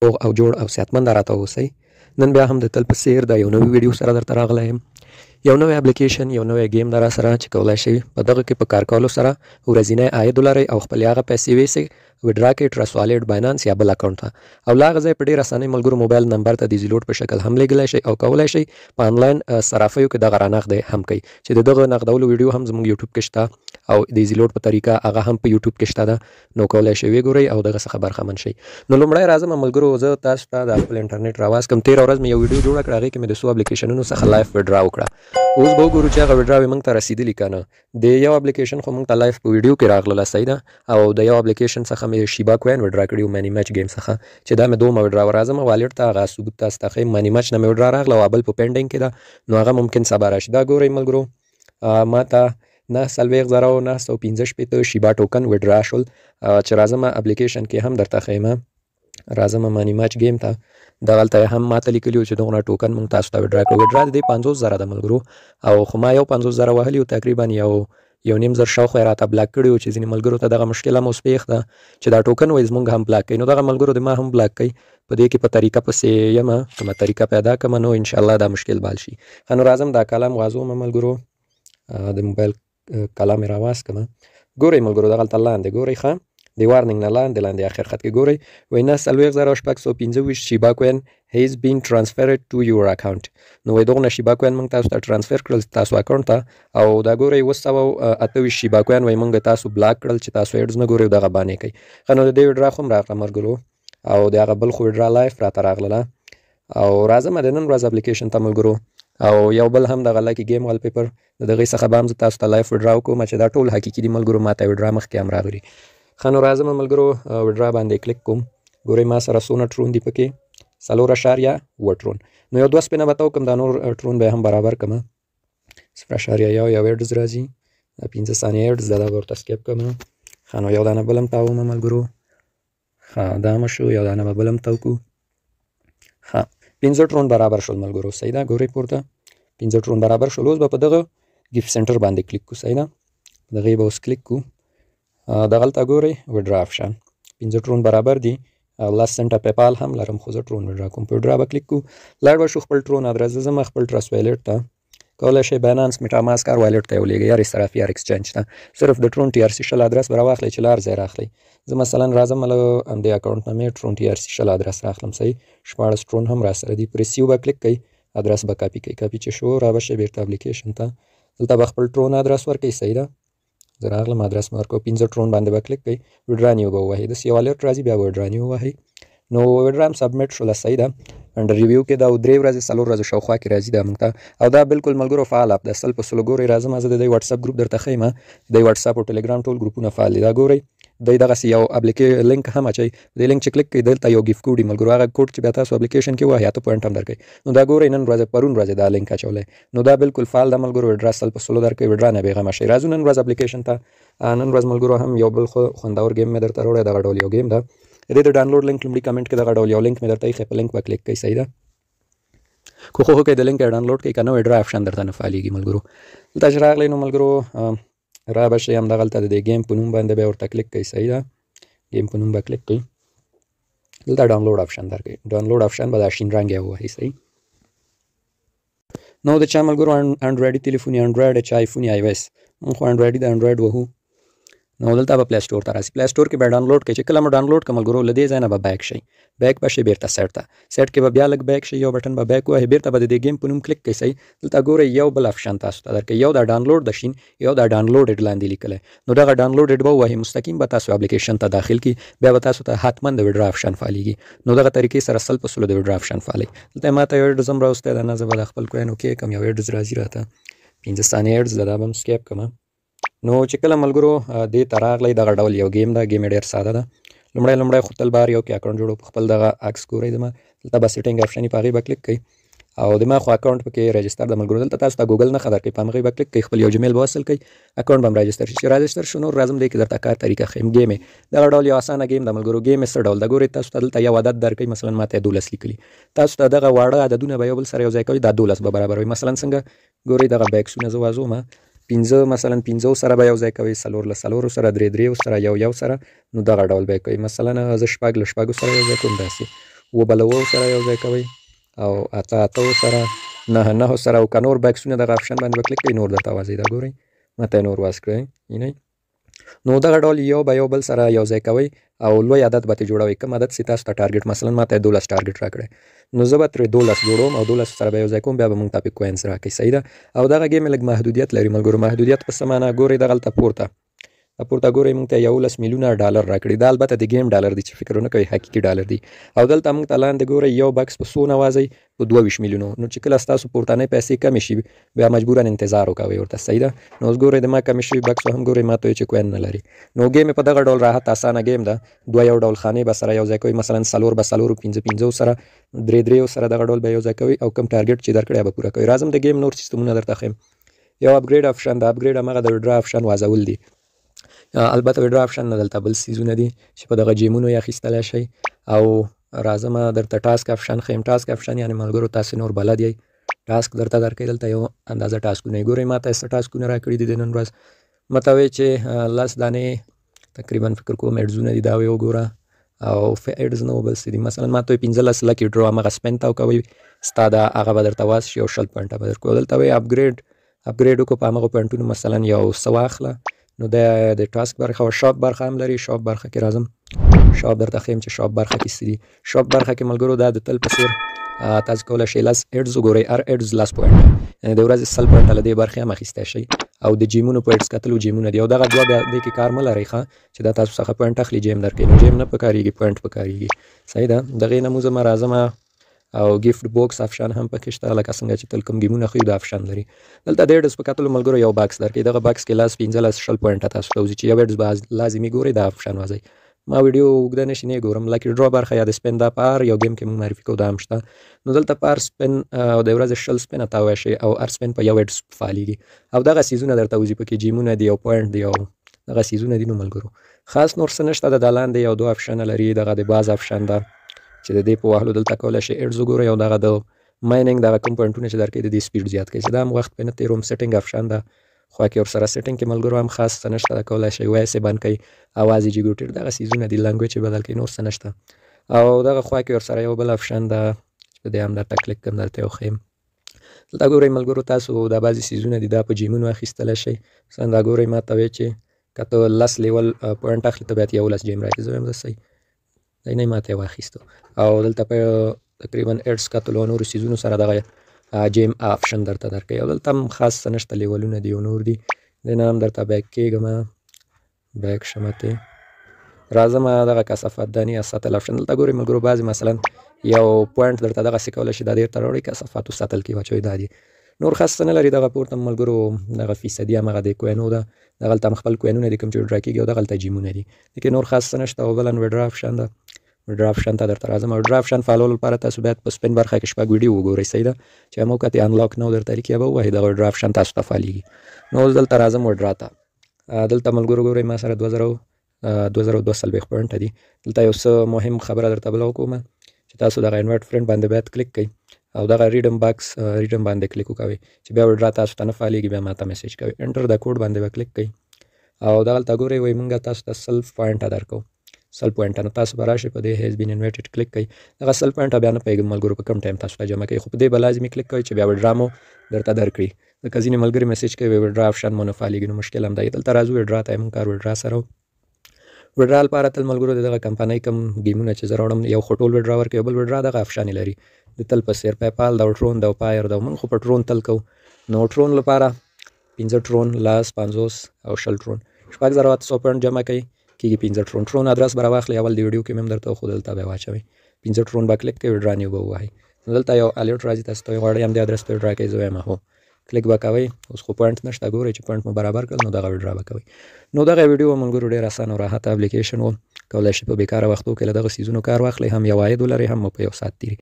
روغ او جوړ او صحتمند راته اوسئ. نن بیا هم د تل په څیر د یو نوي ویډیو سره درته راغلی یم. یو نوی اپلیکیشن، یو نوی گیم در سره چې کولای شئ په دغه کې په کار کولو سره ورځنی عاید ولرئ او خپل هغه پیسې ویسئ وډرا کې ټرست والټ، باینانس یا بل اکاونټ ته، او لا هغه ځای په ډېر اسانۍ ملګرو موبایل نمبر ته د زیلوټ په شکل هم لیږلی شئ او کولای شئ په آنلاین صرافیو کې دغه رانغدی هم کوئ چې د دغه نغدولو ویډیو هم زموږ یوټیوب کې شته او د زیلوټ په طریقه هغه هم په یوټیوب کې شته ده، نو کولای شئ وګورئ او دغه څخه برخمن شئ. نو لومړی راځم ملګرو، زه تاسو ته د خپل انټرنیټ راواز کوم. تېره ورځ مې یو ویډیو جوړه کړه، هغې کې مې د څو اپلیکیشنونو څخه لایف وډرا وکړه. اوس به وګورو چې هغه وډراوې موږ ته رسېدلي که نه. د یو اپلیکیشن خو موږ ته لایف په ویډیو کې راغله صحیح ده، او د یو اپلیکیشن څخه مې شیبا کوین وډرا کړي و مانی میچ گیم څخه، چې دا مې دومره وډرا راځم والټ ته هغه ثبوت تاسو ته ښیم. مانی میچ نه مې وډرا راغله او بل په پینډینګ کې ده، نو هغه ممکن سبا راشي. دا ګورئ ملګرو، ما ته 9,915 شیبا ټوکن وډرا شول چې راځم اپلیکیشن کې هم درته ښیم. راځم مانی میچ گیم ته، دغلته هم ماته لیکلي چې دغه ټوکن موږ تاسو ته وډرا کړو. وډرا د دې 50,000 ده ملګرو، او خو ما یو 50,000 وهلي و، تقریبا یو نیم زر شاوخوا یې راته بلاک کړي و، چې ځینې ملګرو ته دغه مشکل هم اوس پېښ ده چې دا ټوکن وایز موږ هم بلاک کوي. نو دغه ملګرو د ما هم بلاک کوي، په دې کې په طریقه پسې یم، کومه طریقه پیدا کړم نو انشاءالله دا مشکل به حل شي. ښه نو راځم دا کالم غازوم ملګرو، د موبایل کالم یې راواز کړم. ګورئ ملګرو دغلته لاندې ګورئ، ښه د وارننګ نه لاندې آخر خط کې ګورئ، وایي 9,625 شیبا کوین هیز بین ټرانسفرډ ټو یور اکاونټ. نو وایي دغونه شیبا کوین موږ تاسو ته ټرانسفر کړل تاسو اکاونټ ته، او دا ګورئ 228 شیبا کوین وایي موږ تاسو بلاک کړل چې تاسو ایډز نه ګورئ او دغه بانې کوئ. ښه نو د دې وډرا خو هم راغله ملګرو، او د هغه بل خو وډرا لایف راته راغله. او راځم د نن ورځ اپلیکیشن ته ملګرو، او یو بل هم دغه لکي گیم وال پیپر د دغې څخه به هم زه تاسو ته لایف وډرا وکړم چې دا ټول حقیقي دي ملګرو، ما ته وډرا مخکې هم راغلي. ښه نو راځم ملګرو وډرا باندې کلیک کوم. ګورئ ما سره څونه ټرون دي پکې، 4.7 ټرون. نو یو 2 سپینه به ته وکړم، دا نور ټرون به هم برابر کړم. 0.1 یو ایډز راځي، 15 ثانیې ایډز دا به ورته سکیپ کړم. ښه نو یو دانه بل هم تاوم ملګرو، ښه دا هم شو، یو دانه به بل هم تاو کړو. ښه 15 ټرون برابر شول ملګرو، صحیح ده. ګورئ پورته 15 ټرون برابر شول. اوس به په دغه ګیفټ سنټر باندې کلیک کړو، صحیح ده. دغې به اوس کلیک کړو، دغلته ګورئ وډرا آپشن 15 ټرون برابر دي. 10 سنټه پیپال هم لرم، خو زه ټرون وډرا کوم. په وډرا به کلیک کړو، لاړ به شو خپل ټرون ادرس. زه ځم خپل ټرست والټ ته، کولای شئ باینانس، میټا ماسک هر والټ ته یې ولېږئ، هر صرافي هر ایکسچینج ته. صرف د ټرون TRC شل ادرس به راواخلئ چې لار ځای راخلئ. زه مثلا راځم له همدې اکاونټ نه مې ټرون TRC شل ادرس راخلم، صحیح. 14 ټرون هم را سره دي. په ریسیو به کلیک کوئ، ادرس به کاپي کوئ. کاپي چې شو را به شئ بیرته اپلیکیشن ته، دلته به خپل ټرون ادرس ورکوئ، صحیح ده. زه راغلم ادرس مې ورکړو، 15 ټرون باندې به کلیک کوئ، وډرا نیو به ووهئ. داسې یو والټ راځي، بیا وډرا نیو ووهئ. نو وډرا هم سبمیټ شوله، صحیح ده. انډر ریویو کې دا 3 ورځې 4 ورځې شاوخوا کې راځي دا موږ ته، او دا بالکل ملګرو فعال اپ ده. 100% ګورئ راځم زه د دې واتساپ ګروپ درته ښیم، د واتساپ او ټلګرام ټول ګروپونه فعال دي. دا ګورئ دغسې یو لینک هم اچوئ، د لینک چې کلیک کوئ دلته یو ګیفټ کوډ ملګرو، هغه کوډ چې بیا تاسو اپلیکیشن کې ووهئ 8 پوینټ هم درکوي. نو دا ګورئ نن ورځ پرون ورځ دا لینک اچولی، نو دا بالکل فعال ده ملګرو. وډرا 100% درکوي، وډرا نه بېغمه شئ. راځو نن ورځ اپلیکیشن ته. نن ورځ ملګرو هم یو بل خوندور گیم مې درته راوړی، دغه ډول یو گیم ده. د دې د ډاونلوډ لینک لومړي کمنټ کې دغه ډول یو لینک مې درته ایښی، په لینک به کلیک کوئ، صحیح ده. کوښښ وکړئ د لینک یې ډاونلوډ کړئ، که نه وډرا آپشن درته نه فعالېږي ملګرو. دلته چې راغلی نو ملګرو را به شئ همدغلته د دې گیم په نوم باندې بیا ورته کلیک کوئ، صحیح ده. گیم په نوم به کلیک کوئ، دلته ډاونلوډ آپشن درکوئ. ډاونلوډ آپشن به دا شین رنګ یې ووهئ، صحیح. نو د چا ملګرو انډرایډي تلیفون یا انډرایډ چا آیفون یا iOS، موږ خو انډرایډي د انډرایډ وهو. نو دلته به پلی سټور ته راسي، پلی سټور کې به ډاونلوډ کړئ. چې کله مو ډاونلوډ کړه ملګرو، له دې ځای نه به بیک شئ، بیک به شئ بیرته سیټ ته. سیټ کې به بیا لږ بیک شئ، یو بټن به بیک ووهئ، بیرته به د دې گیم په نوم کلیک کړئ، صحیح. دلته ګورئ یو بل آپشن تاسو ته درکوي، یو دا ډاونلوډ د شین، یو دا ډاونلوډډ لاندې لیکلی. نو دغه ډاونلوډډ به ووهئ، مستقیم به تاسو اپلیکیشن ته داخل کړي، بیا به تاسو ته حتما د وډرا آپشن فعالېږي. نو دغه طریقې سره 100% د وډرا آپشن فعالوي. دلته ما ته یو ایډز هم راوستی ده، نه زه به د خپل کوین وکښم، یو ایډز راځي راته 15 ثانیې ایډز ده، دا به هم سکیپ کړم. نو چې کله ملګرو دې ته راغلی، دغه ډول یو گیم ده. گیم یې ډېر ساده ده. لومړی خو تل بهر یو کې اکاونټ جوړو، په خپل دغه عکس ګورئ زما، دلته به سیټینګ آپشن وي، په هغې به کلیک کوئ، او دما خو اکاونټ پکې رجسټر د ملګرو. دلته تاسو ته ګوګل نښه درکوي، په همغې به کلیک کوئ، خپل یو جمیل به وصل کوئ، اکاونټ به هم راجسټر شي. چې راجسټر شو نور راځم دې کې درته کار طریقه ښیم. گیم یې دغه ډول یو اسانه گیم ده ملګرو. گیم یې څه ډول ده ګورئ، تاسو ته دلته یو عدد درکوي، مثلا ما ته 12 لیکلي، تاسو ته دغه واړه عددونه به یو بل سره یو ځای کوئ، دا 12 به برابروي. مثلا څنګه ګورئ دغه بیکسونه زه وازوم، 15 مثلا 15 سره به یو ځای کوئ، 4 له 4 سره، 3 سره، 1 سره، نو دغه ډول به کوئ. مثلا زه 6 له 6 سره یو ځای کوم، داسې و بل و سره یو ځای کوئ او اته سره 9 سره او که نور بکسونه دغه آپشن باندې به کلیک کړئ نور درته وځي. دا ګورئ ماته نور واس کړئ وینئ. نو دغه ډول یو به یو بل سره یو ځای کوئ او لوی عدد به ترې جوړوئ. کوم عدد چې تاسو ته ټارګټ مثلا ماته 12 ټارګټ راکړی نو زه به ترې 12 جوړوم او 12 سره به یو ځای کوم بیا به موږ ته پې کوینز راکوي. صحیح ده. او دغه ګیم لږ محدودیت لري ملګرو. محدودیت په څه معنی ګورئ دغلته پورته ګورئ موږ ته 11 میلیونه ډالر راکړي. دا البته د ګیم ډالر دي چې فکر ونه کوئ حقیقي ډالر دي. او دلته موږ ته لاندې ګورئ یو بکس په څو نوازئ په 22 میلیونو. نو چې کله ستاسو پورتنۍ پیسې کمې شي بیا مجبورا انتظار وکوئ ورته. صحیح ده. نو اوس ګورئ د ما کمې شوي بکس هم ګورئ ماته وایي چې کوین نه لري. نو ګیم په دغه ډول راحت اسانه ګیم ده. دوه یو ډول خانې به سره یو ځای کوئ مثلا 4 به 4 5 سره 3 سره دغه ډول به یو ځای کوئ او کوم ټارګټ چې درکړی به پوره کوئ. راځم د ګیم نور سیستمونه درته ښیم. یو اپګریډ آپشن د اپګریډ همغه د وډرا آپشن وازول دي. البته وډرا آپشن نه دلته بل سیزونه دي چې په دغه جیمونو یې اخیستلی شئ. او راځم درته ټاسک آپشن ښیم. ټاسک آپشن یعنې ملګرو تاسې نور بلد یئ ټاسک درته درکوي. دلته یو اندازه ټاسکونه ګورئ ماته څه ټاسکونه راکړي دي د نن ورځ. ماته وایي چې 10 دانې تقریبا فکر کوم ایډزونه دي دا وګوره او ایډز نه بل څه دي. مثلا ماته وایي 15 لکې ډرو همغه سپین ته وکوئ ستا دا هغه به درته واس شي او 20 پوینټه به درکړو. دلته وایي اپګریډ وکړو په همغو پوینټونو مثلا یو څه واخله. نو د ټاسک برخه او شاپ برخه هم لري. شاپ برخه کې راځم شاپ درته ښیم چې شاپ برخه کې څه دي. شاپ برخه کې ملګرو دا د تل په څیر تاسو کولی شئ 10 ایډز وګورئ. هر ایډز 10 پوینټ یعنې د ورځې 100 پوینټه له دې برخې هم اخیستی شئ. او د جیمونو په ایډز کتلو جیمونه دي او دغه دوه بیا دې کې کار مه لرئ ښه چې دا تاسو څخه پوینټ اخلي جیم درکوي. نو جیم نه پکارېږي پوینټ پکارېږي. صحیح ده. دغې نه موزه راځم او ګیفټ بوکس آپشن هم پکې شته لکه څنګه چې تل کوم ګیمونه ښیو دا آپشن لري. دلته د ایډز په کتلو ملګرو یو باکس درکوي. دغه باکس کې 10 15 20 پوینټه تاسو ته وځي چې یو ایډز به لازمي ګورئ دا آپشن وځئ. ما ویډیو اوږده نه شي نه ګورم. لکه ډرا برخه یا د سپین دا په هر یو ګیم کې موږ معرفي کوو دا هم شته. نو دلته په هر سپین او د ورځې 20 سپینه تاوی شي او هر سپین په یو ایډز فعالېږي او دغه سیزونه درته وځي پکې جیمونه دي او پوینټ دی او دغه سیزونه دي. نو ملګرو خاص نور څه نشته. د لاندې یو 2 آپشن لري. دغه د باز آپشن ده چې د دې په وهلو دلته کولی شئ ایډز وګورئ او دغه د مایننګ دغه کوم پوینټونه چې درکوي د دې سپیډ زیات کوي. چې دا هم وخت پرې نه تېروم. سیټینګ آپشن ده خوا کې ورسره سیټینګ کې ملګرو هم خاص څه نشته. کولی شئ وایس یې بند کړئ اواز یې جګوټېډ دغه سیزونه دي. لنګویج یې بدل کړئ نور څه نشته. او دغه خوا کې ورسره یو بل آپشن ده چې په دې هم درته کلیک کړم درته یو ښیم. دلته ګورئ ملګرو تاسو دا بعضې سیزونه دي دا په جیمونو اخیستلی شئ. مثلا دا ګورئ ماته وایي چې که ته 10 لیول پوینټ اخلي ته باید 11 جیم راکړي. زه وایم زه صحیح دی نه ماته یې واخیستو. او دلته په تقریبا ایډز کتلو او نورو سیزونو سره دغه جیم آپشن درته درکوي. او دلته هم خاص څه نشته. لیولونه دي او نور دي. دې نه هم درته بیک کېږم بیک شمتې راځم دغه کثافت دانې یا ساتل آپشن. دلته ګورئ ملګرو بعضې مثلا یو پوینټ درته دغسې کولی شي دا ډېر ته راوړئ کثافاتو ساتل کې واچوئ دا دي. نور خاص څه نه لري. دغه پورته ملګرو دغه فیصدي همغه د کوینو ده. دغلته هم خپل کوینونه دي کوم چې وډرا کېږي او دغلته جیمونه دي. دې کې نور خاص څه نشته. او بله وډرا آپشن ده. وډرا آپشن ته درته راځم. او وډرا آپشن فالولو لپاره تاسو باید په سپین برخه کې شپږ ویډیو وګورئ. صحیح ده. چې هم وکتې انلاک نو درته لیکي یا به ووایي دغه وډرا آپشن تاسو ته فعالېږي. نو اوس دلته راځم وډرا ته. دلته ملګرو ګورئ ما سره 2042 پوینټه دي. دلته یو څه مهم خبره درته بله وکوم چې تاسو دغه انوایټ فرینډ باندې باید کلیک کړئ او دغه ریډم باکس ریډم باندې کلیک وکوئ چې بیا وډرا تاسو ته نه فعالېږي بیا ماته میسیج کوئ. انټر د کوډ باندې به کلیک کړئ او دغلته ګورئ وایي موږ تاسو ته 100 پوینټه درکوو. 100 پوینټه. نو تاسو به راشئ په دې هیز بین انوایټډ کلیک کړئ. دغه 100 پوینټه بیا نه پوهېږم ملګرو په کوم ټایم تاسو ته جمع کوي خو په دې به لازمي کلیک کوئ چې بیا وډرا مو درته درکړي. ځکه ځینې ملګري میسیج کوي وډرا آپشن مو نه فعالېږي. نو مشکل هم دی. دلته راځو وډرا ته موږ کار وډرا سره وډرا لپاره تل ملګرو دغه کمپنۍ کوم ګیمونه چې زه راوړم یو خو ټول وډرا ورکوي. بل وډرا دغه آپشن لري د تل په څېر پیپال د ټرون د پایر د موږ خو په ټرون تل کوو. نو ټرون لپاره 15 ټرون 10 50 او 20 ټرون 6800 پوینټ جمع کوي کېږي 15 ټرون ادرس به راواخلئ. اول د ویډیو کې مې هم درته وښودل دلته به یې واچوئ. 15 ټرون به کلیک کوئ وډرا نیو به ووهئ. نو دلته یو الرټ راځي تاسو ته غواړئ همدې ادرس ته وډرا کوئ. زه وایم هو کلیک به کوئ. اوس خو پوینټ نشته ګورئ چې پوینټ مو برابر کړل نو دغه وډرا به کوئ. نو دغه ویډیو ملګرو ډېر اسانه او راحته اپلیکیشن و. کولی شئ په بېکاره وختو کې له دغه سیزونو کار واخلئ هم یو عاید ولرئ هم مو په یو ساعت تېري.